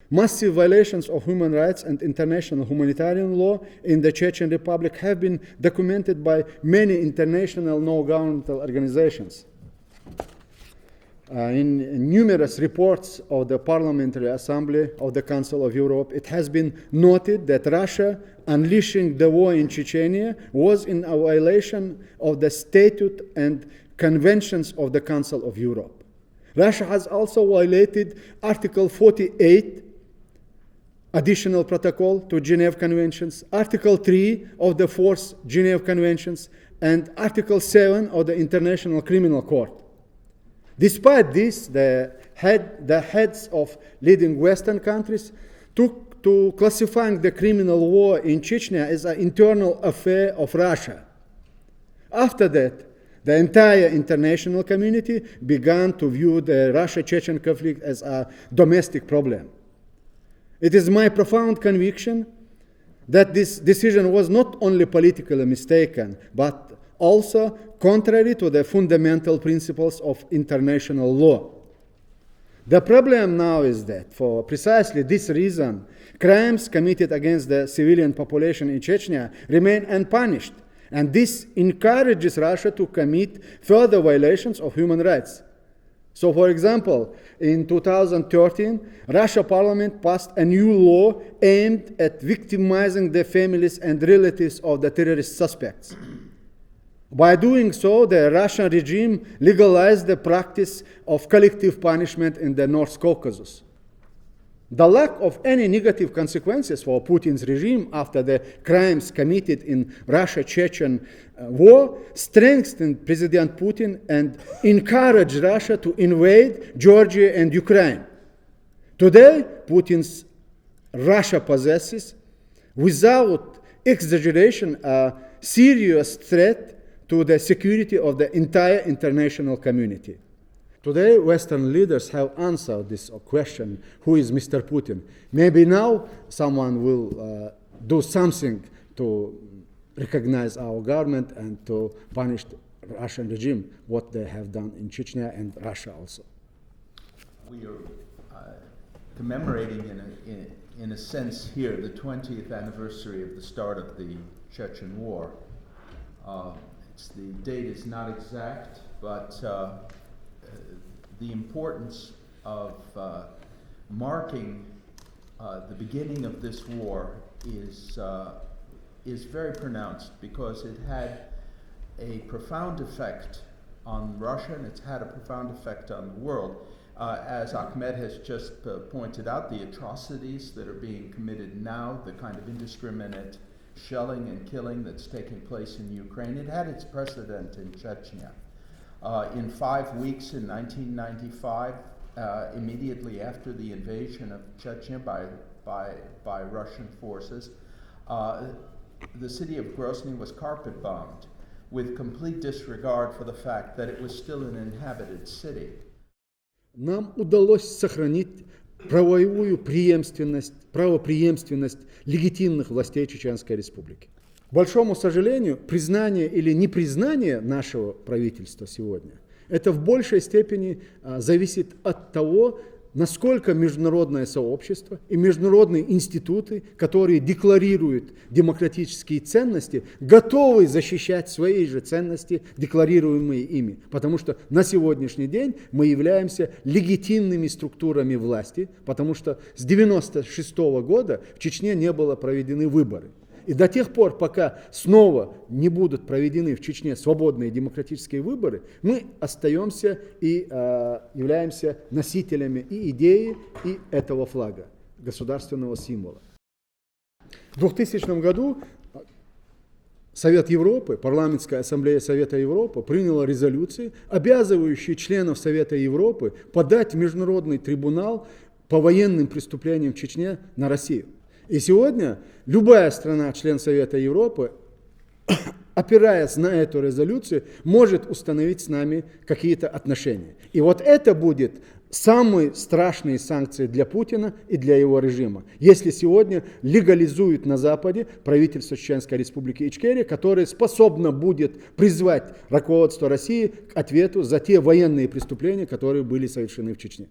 Massive violations of human rights and international humanitarian law in the Chechen Republic have been documented by many international non-governmental organizations. In numerous reports of the Parliamentary Assembly of the Council of Europe, it has been noted that Russia unleashing the war in Chechnya was in a violation of the statute and conventions of the Council of Europe. Russia has also violated Article 48 additional protocol to Geneva Conventions, Article 3 of the Fourth Geneva Conventions, and Article 7 of the International Criminal Court. Despite this, the heads of leading Western countries took to classifying the criminal war in Chechnya as an internal affair of Russia. After that, the entire international community began to view the Russia-Chechen conflict as a domestic problem. It is my profound conviction that this decision was not only politically mistaken, but also contrary to the fundamental principles of international law. The problem now is that, for precisely this reason, crimes committed against the civilian population in Chechnya remain unpunished, and this encourages Russia to commit further violations of human rights. So, for example, in 2013, Russia Parliament passed a new law aimed at victimizing the families and relatives of the terrorist suspects. By doing so, the Russian regime legalized the practice of collective punishment in the North Caucasus. The lack of any negative consequences for Putin's regime after the crimes committed in Russia-Chechen war strengthened President Putin and encouraged Russia to invade Georgia and Ukraine. Today, Putin's Russia possesses, without exaggeration, a serious threat to the security of the entire international community. Today, Western leaders have answered this question, who is Mr. Putin? Maybe now someone will do something to recognize our government and to punish the Russian regime, what they have done in Chechnya and Russia also. We are commemorating in a sense here the 20th anniversary of the start of the Chechen War. The date is not exact, but the importance of marking the beginning of this war is very pronounced, because it had a profound effect on Russia, and it's had a profound effect on the world. As Akhmed has just pointed out, the atrocities that are being committed now, the kind of indiscriminate shelling and killing that's taking place in Ukraine, it had its precedent in Chechnya. In 5 weeks in 1995, immediately after the invasion of Chechnya by Russian forces, the city of Grozny was carpet bombed with complete disregard for the fact that it was still an inhabited city. Нам удалось сохранить правопреемственность легитимных властей Чеченской Республики. К большому сожалению, признание или непризнание нашего правительства сегодня, это в большей степени зависит от того, насколько международное сообщество и международные институты, которые декларируют демократические ценности, готовы защищать свои же ценности, декларируемые ими. Потому что на сегодняшний день мы являемся легитимными структурами власти, потому что с 1996 года в Чечне не было проведены выборы. И до тех пор, пока снова не будут проведены в Чечне свободные демократические выборы, мы остаемся и являемся носителями и идеи, и этого флага, государственного символа. В 2000 году Совет Европы, Парламентская ассамблея Совета Европы приняла резолюции, обязывающие членов Совета Европы подать в Международный трибунал по военным преступлениям в Чечне на Россию. И сегодня любая страна, член Совета Европы, опираясь на эту резолюцию, может установить с нами какие-то отношения. И вот это будет самые страшные санкции для Путина и для его режима. Если сегодня легализуют на Западе правительство Чеченской Республики Ичкерия, которое способно будет призвать руководство России к ответу за те военные преступления, которые были совершены в Чечне.